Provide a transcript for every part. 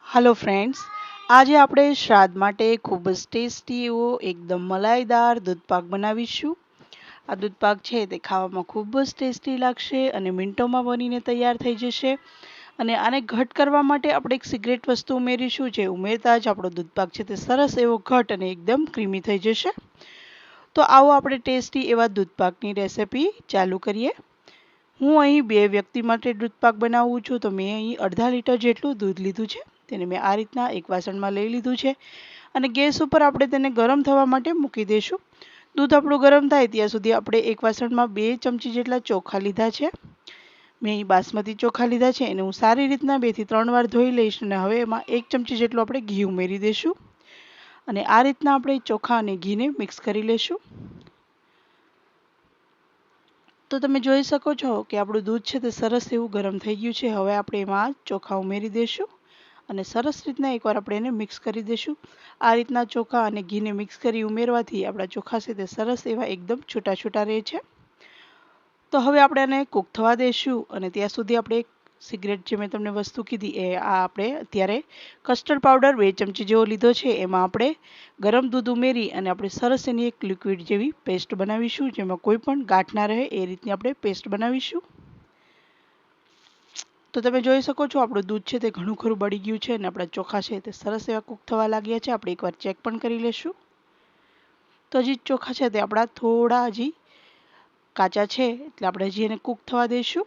Hello friends, आज આપણે શ્રાદ્ધ માટે ખૂબ જ ટેસ્ટી એવો એકદમ મલાઈદાર દૂધપાક બનાવીશું। આ દૂધપાક છે તે ખાવામાં ખૂબ જ ટેસ્ટી લાગશે અને મિનિટોમાં બનીને તૈયાર થઈ જશે। અને આને ઘટ કરવા માટે આપણે એક સિક્રેટ વસ્તુ ઉમેરીશું, જે ઉમેરતા જ આપણો દૂધપાક છે તે સરસ એવો ઘટ અને એકદમ ક્રીમી થઈ જશે। તો આવો આપણે ટેસ્ટી એવા દૂધપાકની રેસિપી ચાલુ કરીએ। હું અહીં 2 વ્યક્તિ માટે દૂધપાક બનાવું છું, તો મેં અહીં અડધા લીટર જેટલું દૂધ લીધું છે। તેને મેં આ રીતના એક વાસણમાં લઈ લીધું છે અને ગેસ ઉપર આપણે તેને ગરમ થવા માટે મૂકી દઈશું। દૂધ આપણું ગરમ થાય ત્યાં સુધી આપણે એક વાસણમાં 2 ચમચી જેટલા ચોખા લીધા છે। મેં અહીં બાસમતી ચોખા લીધા છે, એને હું સારી રીતના 2 થી 3 વાર ધોઈ લઈશ અને હવે એમાં 1 ચમચી જેટલું આપણે ઘી ઉમેરી દઈશું અને આ રીતના આપણે ચોખા અને ઘીને મિક્સ કરી લઈશું। તો તમે જોઈ શકો છો કે આપણું દૂધ છે તે સરસ એવું ગરમ થઈ ગયું છે। હવે આપણે એમાં ચોખા ઉમેરી દઈશું અને સરસ રીતના એકવાર આપણે એને મિક્સ કરી દઈશું। આ રીતના ચોખા અને ઘીને મિક્સ કરી ઉમેરવાથી આપણા ચોખા છે તે સરસ એવા એકદમ છૂટા છૂટા રહે છે। તો હવે આપણે આને કૂક થવા દઈશું અને ત્યાં સુધી આપણે એક સિક્રેટ જે મેં તમને વસ્તુ કીધી એ આપણે અત્યારે કસ્ટર્ડ પાવડર 2 ચમચી જેવો લીધો છે। એમાં આપણે ગરમ દૂધ ઉમેરી અને આપણે સરસ એની એક લિક્વિડ જેવી પેસ્ટ બનાવીશું, જેમાં કોઈ પણ ગાંઠ ના રહે એ રીતની આપણે પેસ્ટ બનાવીશું। તો તમે જોઈ શકો છો આપણું દૂધ છે તે ઘણું ખરું બળી ગયું છે અને આપણા ચોખા છે તે સરસ એવા કૂક થવા લાગ્યા છે। આપણે એકવાર ચેક પણ કરી લેશું। તો હજી ચોખા છે તે આપણા થોડા હજી કાચા છે, એટલે આપણે હજી એને કૂક થવા દઈશું।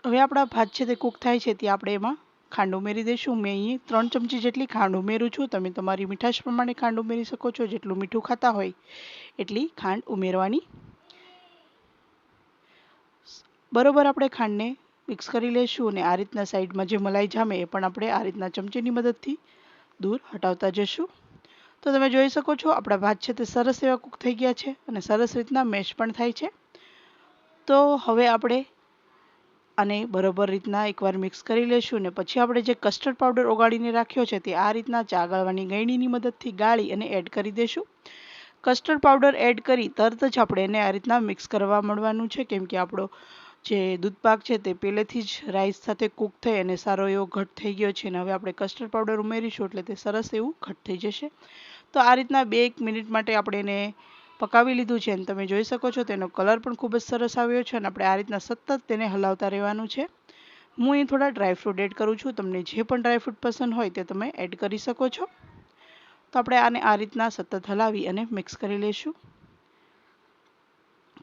હવે આપણા ભાત છે તે કૂક થાય છે ત્યાં આપણે એમાં ખાંડ ઉમેરી દઈશું। મેં અહીં 3 ચમચી જેટલી ખાંડ ઉમેરું છું। તમે તમારી મીઠાશ પ્રમાણે ખાંડ ઉમેરી શકો છો, જેટલું મીઠું ખાતા હોય એટલી ખાંડ ઉમેરવાની। બરોબર આપણે ખાંડને મિક્સ કરી લઈશું અને આ રીતના સાઈડમાં જે મલાઈ જામે એ પણ આપણે આ રીતના ચમચીની મદદથી દૂર હટાવતા જશું। તો તમે જોઈ શકો છો આપણા ભાત છે તે સરસ એવા કૂક થઈ ગયા છે અને સરસ રીતના મેશ પણ થાય છે। તો હવે આપણે આને બરોબર રીતના એકવાર મિક્સ કરી લઈશું અને પછી આપણે જે કસ્ટર્ડ પાવડર ઓગાળીને રાખ્યો છે તે આ રીતના ચા ગાળવાની ગળણીની મદદથી ગાળી અને એડ કરી દઈશું। કસ્ટર્ડ પાવડર એડ કરી તરત જ આપણે એને આ રીતના મિક્સ કરવા માંડવાનું છે, કેમ કે આપણો જે દૂધપાક છે તે પહેલેથી જ રાઈસ સાથે કૂક થઈ અને સારો એવો ઘટ થઈ ગયો છે અને હવે આપણે કસ્ટર્ડ પાવડર ઉમેરીશું એટલે તે સરસ એવું ઘટ થઈ જશે। તો આ રીતના 2-1 મિનિટ માટે આપણે એને પકાવી લીધું છે અને તમે જોઈ શકો છો તેનો કલર પણ ખૂબ જ સરસ આવ્યો છે અને આપણે આ રીતના સતત તેને હલાવતા રહેવાનું છે। હું અહીં થોડા ડ્રાયફ્રૂટ એડ કરું છું, તમને જે પણ ડ્રાયફ્રૂટ પસંદ હોય તે તમે એડ કરી શકો છો। તો આપણે આને આ રીતના સતત હલાવી અને મિક્સ કરી લઈશું।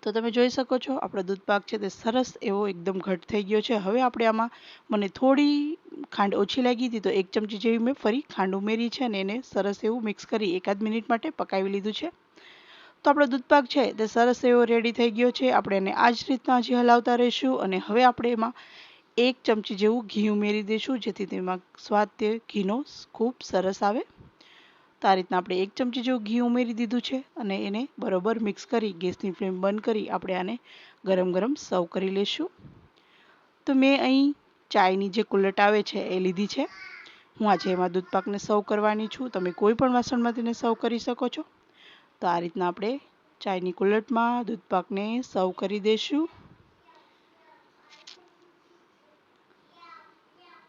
તો તમે જોઈ શકો છો આપણો દૂધપાક છે તે સરસ એવો એકદમ ઘટ થઈ ગયો છે। હવે આપણે આમાં મને થોડી ખાંડ ઓછી લાગી હતી, તો 1 ચમચી જેવી મેં ફરી ખાંડ ઉમેરી છે અને એને સરસ એવું મિક્સ કરી એકાદ મિનિટ માટે પકાવી લીધું છે। તો આપણો દૂધપાક છે તે સરસ એવો રેડી થઈ ગયો છે। આપણે એને આ જ રીતના હજી હલાવતા રહીશું અને હવે આપણે એમાં 1 ચમચી જેવું ઘી ઉમેરી દઈશું, જેથી તેમાં સ્વાદ તે ઘીનો ખૂબ સરસ આવે। તો આ રીતના આપણે 1 ચમચી જેવું ઘી ઉમેરી દીધું છે અને એને બરોબર મિક્સ કરી ગેસની ફ્લેમ બંધ કરી આપણે આને ગરમ ગરમ સર્વ કરી લઈશું। તો મેં અહીં ચાયની જે કુલ્લટ આવે છે એ લીધી છે। હું આજે એમાં દૂધપાકને સર્વ કરવાની છું। તમે કોઈ પણ વાસણમાં તેને સર્વ કરી શકો છો। તો આ રીતના આપણે ચાયની કુલ્લટમાં દૂધપાકને સર્વ કરી દઈશું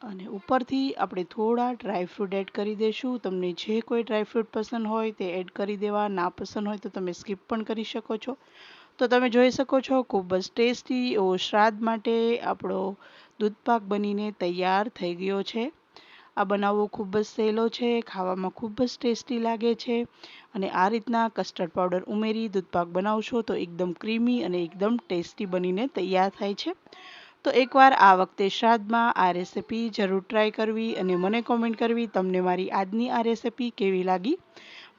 અને ઉપરથી આપણે થોડા ડ્રાયફ્રૂટ એડ કરી દઈશું। તમને જે કોઈ ડ્રાયફ્રૂટ પસંદ હોય તે એડ કરી દેવા, ના પસંદ હોય તો તમે સ્કીપ પણ કરી શકો છો। તો તમે જોઈ શકો છો ખૂબ જ ટેસ્ટી એવો શ્રાદ્ધ માટે આપણો દૂધપાક બનીને તૈયાર થઈ ગયો છે। આ બનાવવો ખૂબ જ સહેલો છે, ખાવામાં ખૂબ જ ટેસ્ટી લાગે છે અને આ રીતના કસ્ટર્ડ પાવડર ઉમેરી દૂધપાક બનાવશો તો એકદમ ક્રીમી અને એકદમ ટેસ્ટી બનીને તૈયાર થાય છે। તો એકવાર આ વખતે શ્રાદ્ધમાં આ રેસિપી જરૂર ટ્રાય કરવી અને મને કોમેન્ટ કરવી તમને મારી આજની આ રેસિપી કેવી લાગી।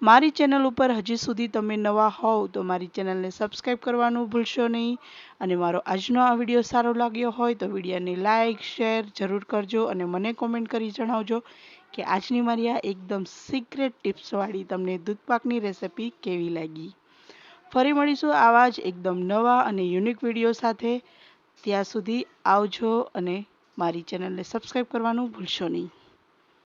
મારી ચેનલ ઉપર હજી સુધી તમે નવા હોવ તો મારી ચેનલને સબસ્ક્રાઈબ કરવાનું ભૂલશો નહીં અને મારો આજનો આ વિડીયો સારો લાગ્યો હોય તો વિડીયોને લાઇક શેર જરૂર કરજો અને મને કોમેન્ટ કરી જણાવજો કે આજની મારી આ એકદમ સિક્રેટ ટિપ્સવાળી તમને દૂધપાકની રેસિપી કેવી લાગી। ફરી મળીશું આવા જ એકદમ નવા અને યુનિક વિડીયો સાથે। ત્યાં સુધી આવજો અને મારી ચેનલને સબસ્ક્રાઈબ કરવાનું ભૂલશો નહીં।